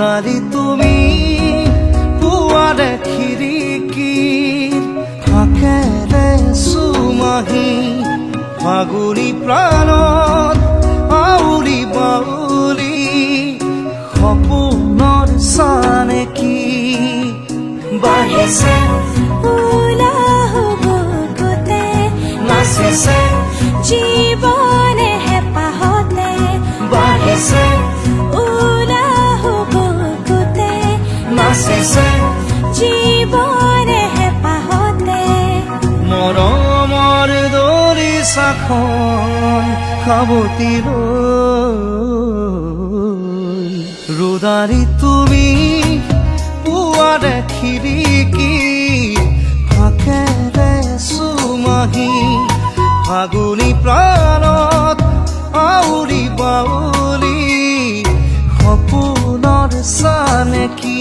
দাৰি তুমি পুয়াৰে খিৰিকীৰ ফাকেৰে সুমাহি ফাগুনী প্ৰাণত আউলি বাউলি সপোনৰ চানেকি বাঢ়িছে উলাহ বুকুতে নাচিছে জীৱনে হেঁপাহতে বাঢ়িছে উলাহ বুকুতে নাচিছে জীৱনে হেঁপাহতে মৰমৰ দৰিচাখন সাৱটি লৈ ৰোদাৰি তুমি পুৱাৰে খিৰিকীৰ ফাকেৰে সুমাহি ফাগুনী প্ৰাণত আউলি বাউলি সপোনৰ চানেকি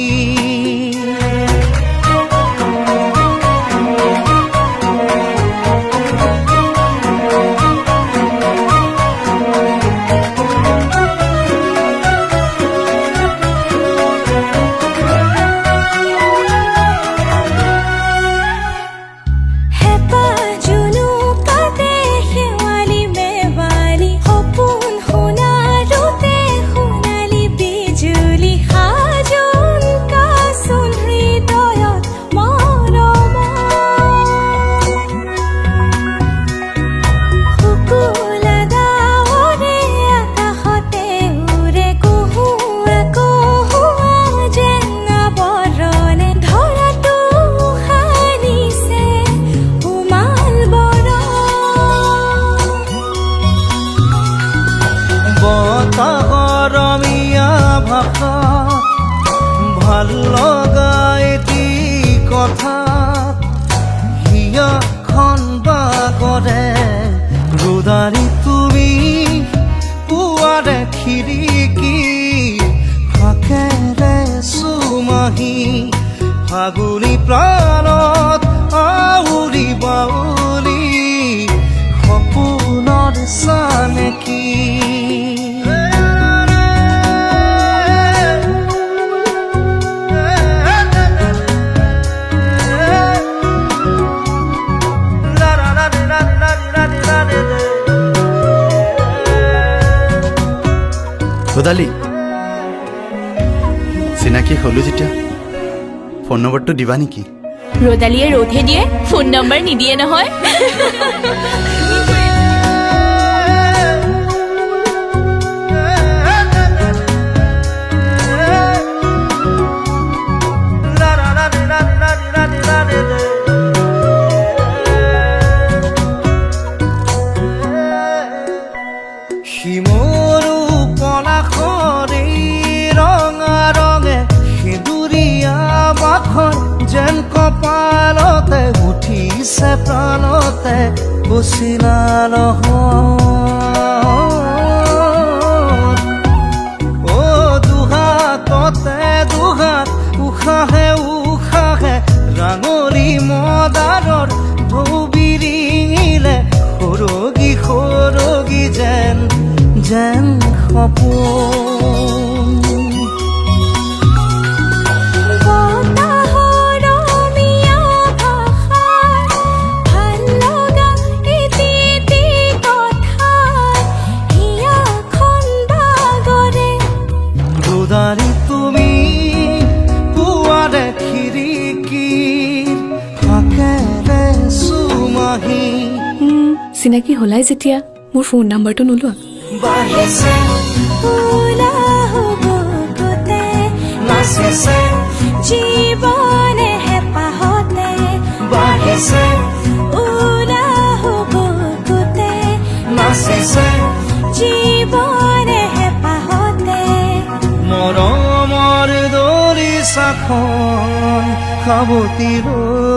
ভাল লগা এটি কথাত হিয়াখন বাগৰে ৰোদাৰি তুমি পুৱাৰে খিৰিকীৰ ফাকেৰে সুমাহি ফাগুনী প্ৰাণত আউলি বাউলি সপোনৰ চানেকি ৰোদালি চিনাকি হলো যেতিয়া ফোন নম্বৰটো দিবা নেকি ৰোদালিয়ে ৰোধে দিয়ে ফোন নম্বৰ নিদিয়ে নহয় শিমৰু পলাশৰে ৰঙা ৰঙে সিঁদুৰীয়া বাখন যেন কপালতে উঠিছে প্ৰাণতে পচিলা অ দুহাততে দুহাত উশাহে উশাহে ৰাঙলী মদাৰৰ ঢৌ বিৰিঙিলে সৰগী সৰগী যেন সপোন ৰোদাৰি তুমি পুৱাৰে খিৰিকীৰ ফাকেৰে সুমাহি চিনাকি হলাই যেতিয়া মোৰ ফোন নম্বৰটো নোলোৱা বাঢ়িছে উলাহ বুকুতে নাচিছে জীৱনে হেঁপাহতে বাঢ়িছে উলাহ বুকুতে আকাশখন সাৱতি ৰৈ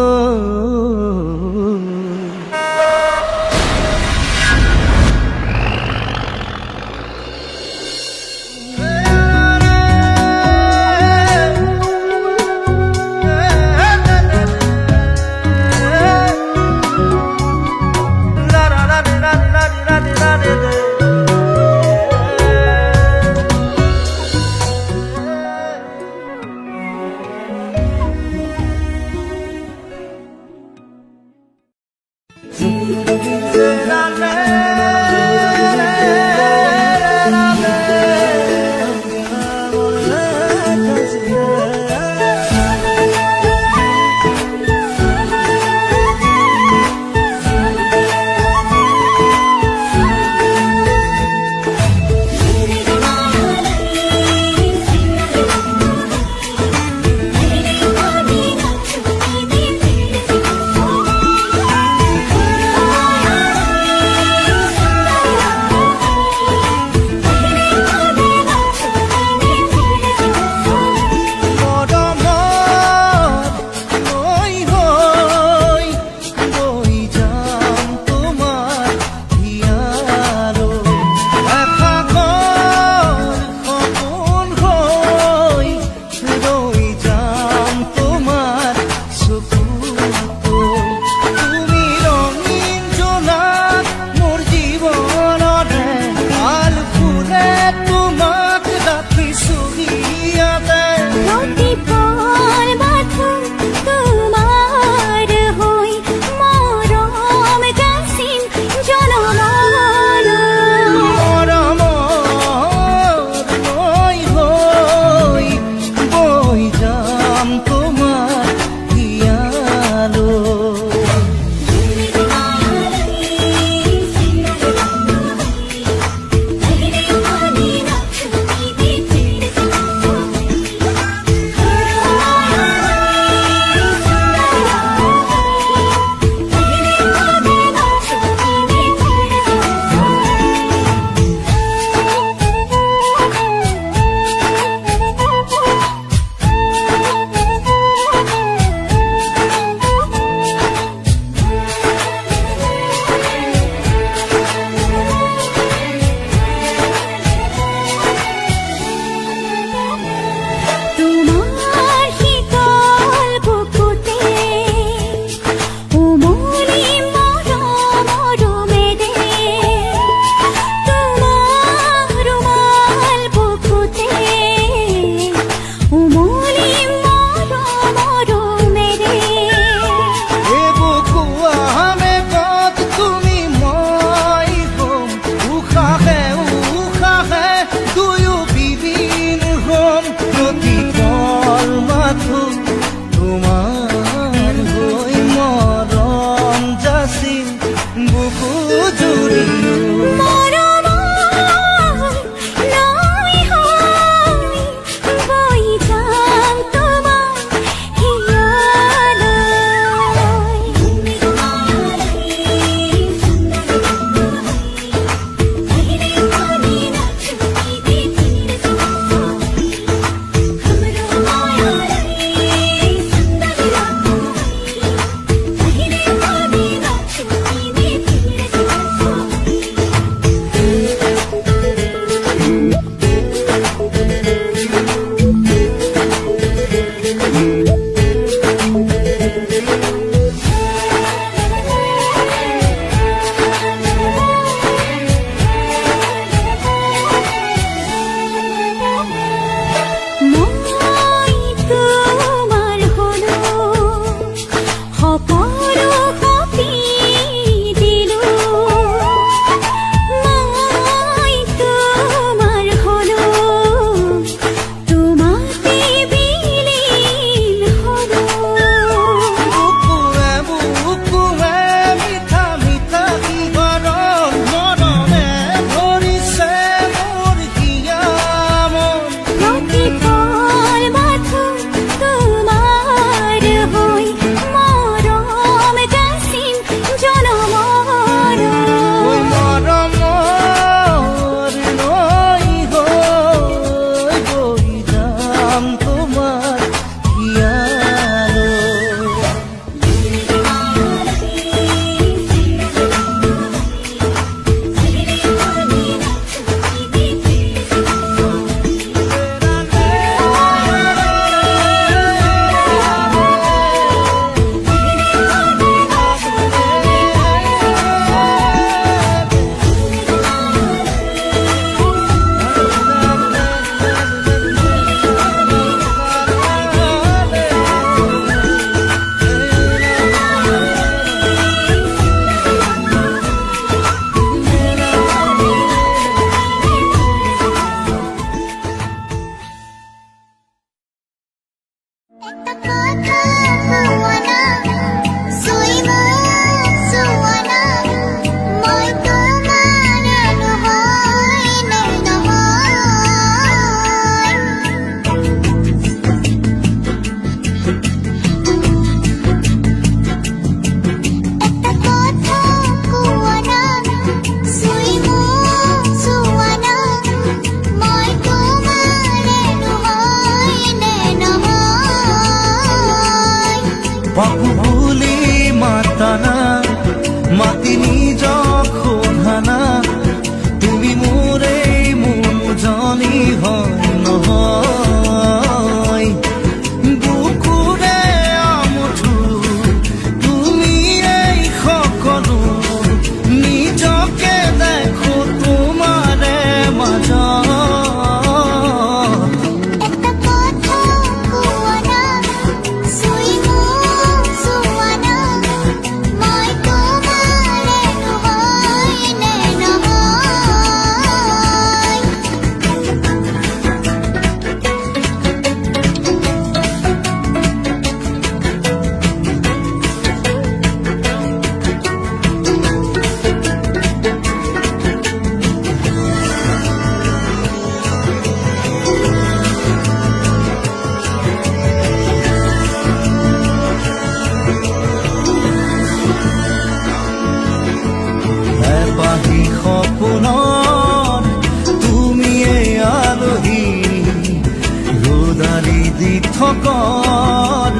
দীপকৰ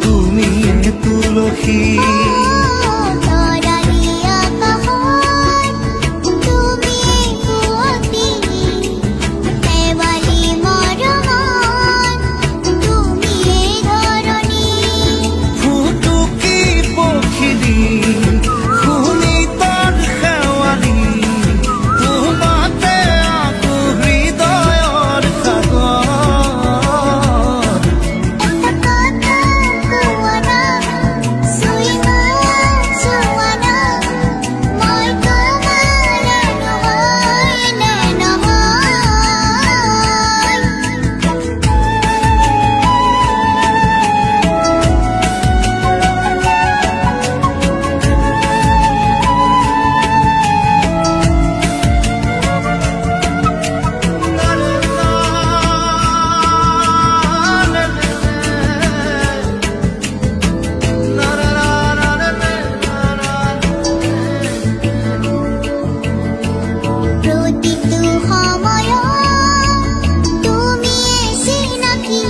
তুমিয়ে তুলসী তৰালি আকাশত তুমিয়ে শুৱতি, শেৱালি মৰমত তুমিয়ে ধৰণী। ফুটুকি পখিলী শুনি তাৰ শেৱালি তোমাতে আকো হৃদয়ৰ সাগৰ এটা কথা কোৱা না, চুই মোক চোৱা না, মই তোমাৰে নহয় নে নহয়। প্ৰতিটো সময়ত তুমিয়ে চিনাকি,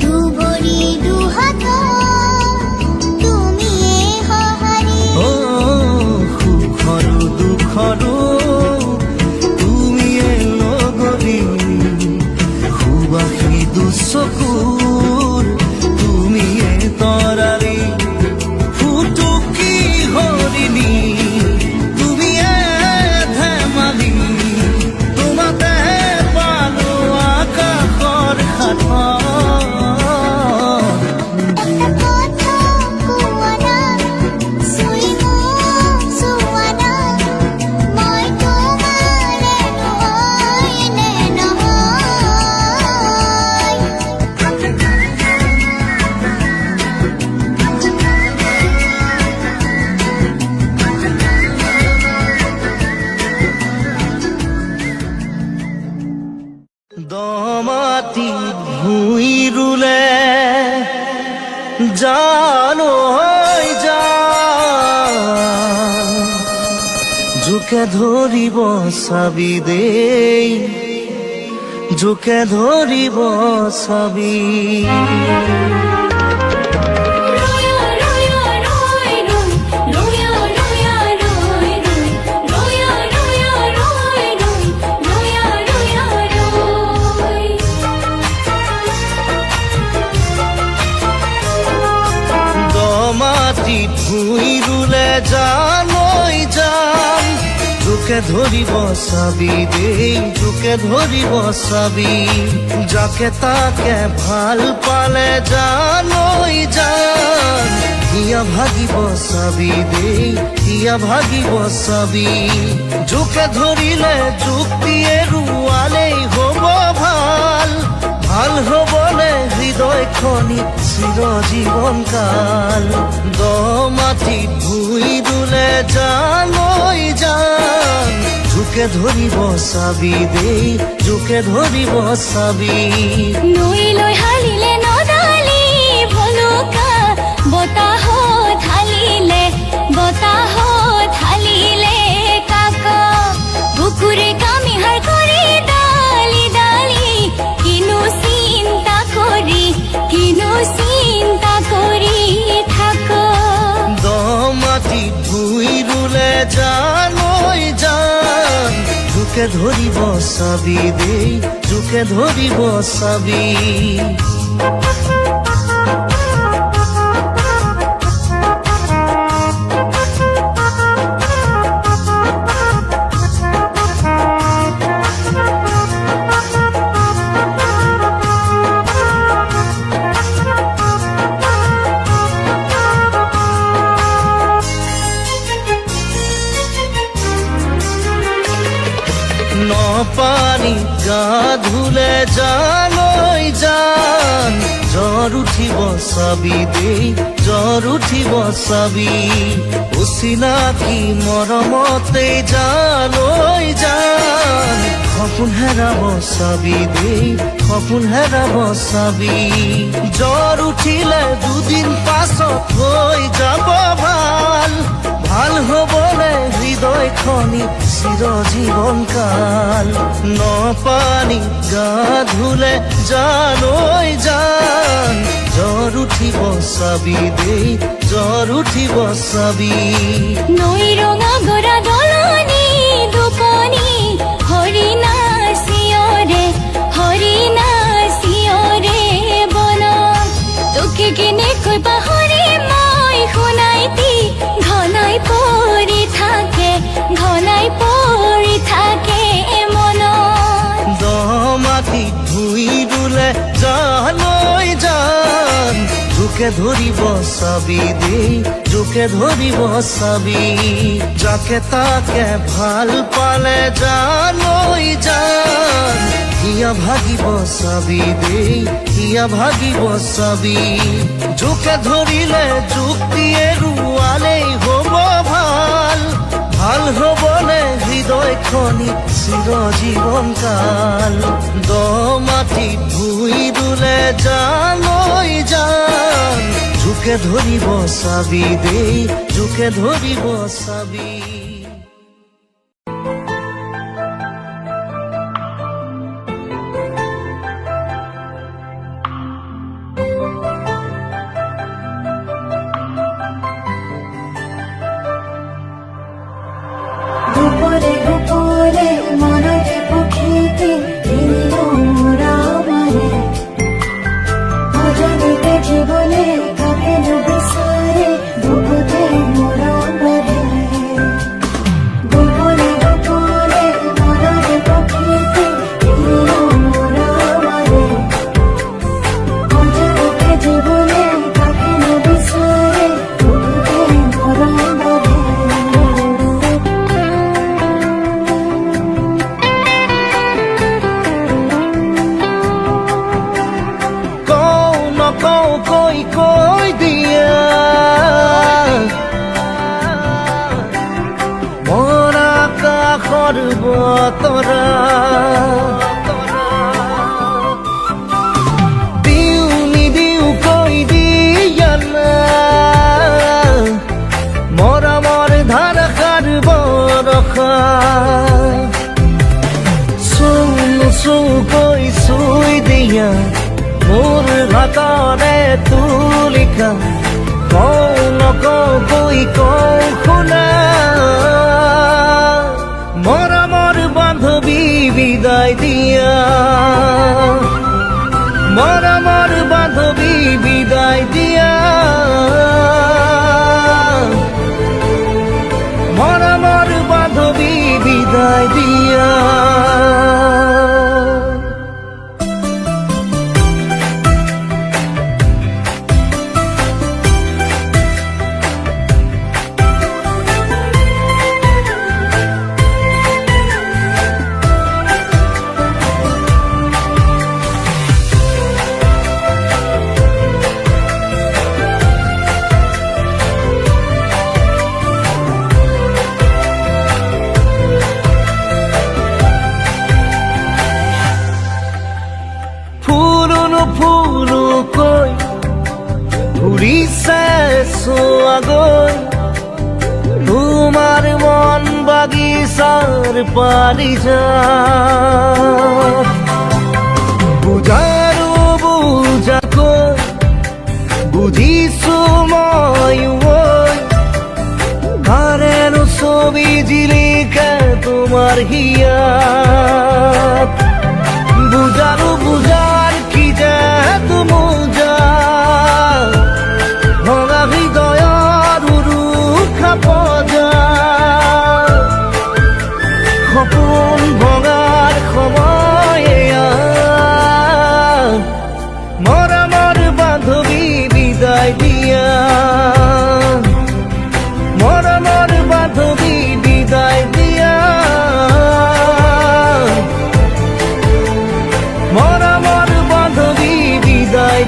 দুভৰি দুহাতত তুমিয়ে সঁহাৰি। সুখৰো দুখৰো তুমিয়ে লগৰী সুবাসী দুচকুৰ তুমিয়ে তৰাৰী ফুটুকি হৰিণী তুমিয়ে ধেমালি তোমাতে পালো আকাশৰ সাঁথৰ এটা কথা কোৱা না, চুই মোক চোৱা না, মই তোমাৰে নহয় নে নহয়। দমাটি ভুই ৰুলে জানো হৈ যা জোকে ধৰিব চাবি দেই জোকে ধৰিব চাবি ৰোয়া ৰোয়া ৰোয় ৰোয়, ৰোয়া ৰোয়া ৰোয় ৰোয়, ৰোয়া ৰোয়া ৰোয় ৰোয়, ৰোয়া ৰোয়া ৰোয়। দমাটিত ভুই ৰুলে জানৈ যাম জোকে ধৰিব চাবি দেই জোকে ধৰিব চাবি যাকে তাকে ভাল পালে জানৈ যাম হিয়া ভাগিব চাবি দেই হিয়া ভাগিব চাবি জোকে ধৰিলে যুক্তিয়ে ৰুৱালেই হ'ব ভাল ভাল হ'বলে হৃদয়খনি চিৰজীৱন কাল দমাটিত ভুই ৰুলে জানৈ যাম জোকে ধৰিব চাবি দেই জোকে ধৰিব চাবি নৈলৈ হালিলে নদালি ভলুকা বতাহত হালিলে বতাহত হালিলে কাকা বুকুৰে কামিহাৰ কৰি ডালি ডালি কিনো চিন্তা কৰি থাক দমাটিত ভুই ৰুলে জানৈ যাম জোকে ধৰিব চাবি দেই জোকে ধৰিব চাবি নপানী গা ধুলে জানৈ জান জ্বৰ উঠিব চাবি দেই জ্বৰ উঠিব চাবি অচিনাকি মৰমতে জানৈ জান সপোন হেৰাব চাবি দেই সপোন হেৰাব চাবি জ্বৰ উঠিলে দুদিন পাছত হৈ যাব ভাল ভাল হবলে হৃদয়খনি চিৰজীৱন কাল নপানী গা ধুলে জানৈ জান জ্বৰ উঠিব চাবি দেই জ্বৰ উঠিব চাবি নৈ ৰঙা গৰা দলনি দুপনি হৰিণা চিঞৰে বন তোকে কেনেকৈ পাহৰি মই শুনাইতি ঘনাই পৰি থাকে মনত দ মাটি ধুই ৰুলে জানৈ জান জোকে ধৰিব চাবি দেই জোকে ধৰিব চাবি যাকে তাকে ভাল পালে জানৈ জান হিয়া ভাগিব চাবি দেই হিয়া ভাগিব চাবি জোকে ধৰিলে যুক্তিয়ে ৰুৱালেই হ'ব ভাল ভাল হবলে হৃদয়খনি চিৰজীৱন কাল দ মাটি ধুই ৰুলে জানৈ জান জোকে ধৰিব চাবি দেই জোকে ধৰিব চাবি গোপনে গোপনে মনৰে পক্ষীতে ৰামৰে অজানিতে জীৱনে কাকে বিচাৰে বুকুতে মৰমৰে গোপনে গোপনে মনৰে পক্ষীতে ৰামৰে অজানিতে জীৱনে কাকে বিচাৰে বুকুতে মৰমৰে কৈ দিয়া মোৰ আকাশৰ বতৰা দিও নিদিও কৈ দিয়া না মৰমৰ ধাৰাসাৰ বৰষা কৈ চুই দিয়া মোৰ হাতৰে তুলিকা কওঁ নকওঁ কৈ কওঁ শুনা মৰমৰ বান্ধৱী বিদায় দিয়া মৰমৰ বান্ধৱী বিদায় দিয়া মৰমৰ বান্ধৱী বিদায় দিয়া ফুলকৈ ঘূৰিছে চোৱাগৈ তোমাৰ মন বাগিচাৰ পাৰিজাত বুজাৰো বুজাকৈ বুজিছো ময়ো কাৰেনো ছবি জিলিকে তোমাৰ হিয়াত বুজাৰো বুজাৰ কি যে তুমুজা ভঙা হৃদয়ৰ উৰুখা পজা সপোন ভঙাৰ সময় মৰমৰ বান্ধৱী বিদায় দিয়া মৰমৰ বান্ধৱী বিদায় দিয়া মৰমৰ বান্ধৱী বিদায়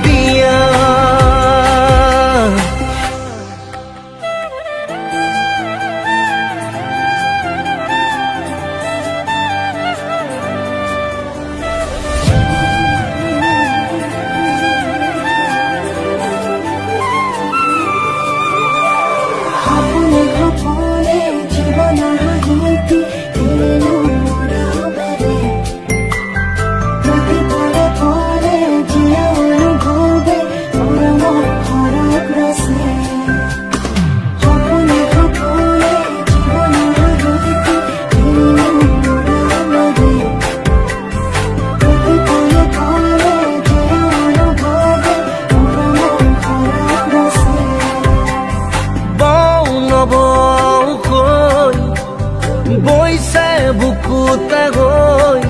গৈছে বুকুতে গৈ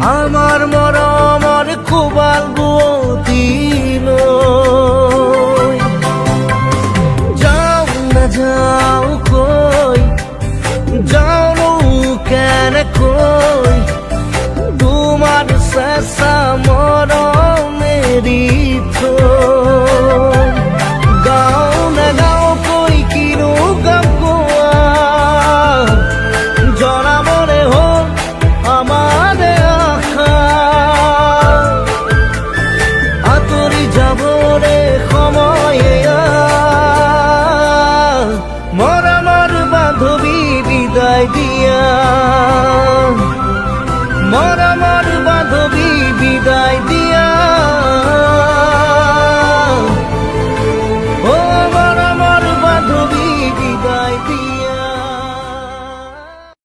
আমাৰ মৰমৰ কোবাল বুৱতিলৈ যাওঁ নাযাওঁ কৈ যাওঁনো কেনেকৈ তোমাৰ চেঁচা মৰম এৰি থৈ গাওঁ নাগাওঁ কৈ কিনো গাম কোৱা জনাবলে হ'ল আমাৰে আশা আঁতৰি যাবলে সময় এয়া মৰমৰ বান্ধৱী বিদায় দিয়া মৰমৰ বান্ধৱী বিদায় দিয়া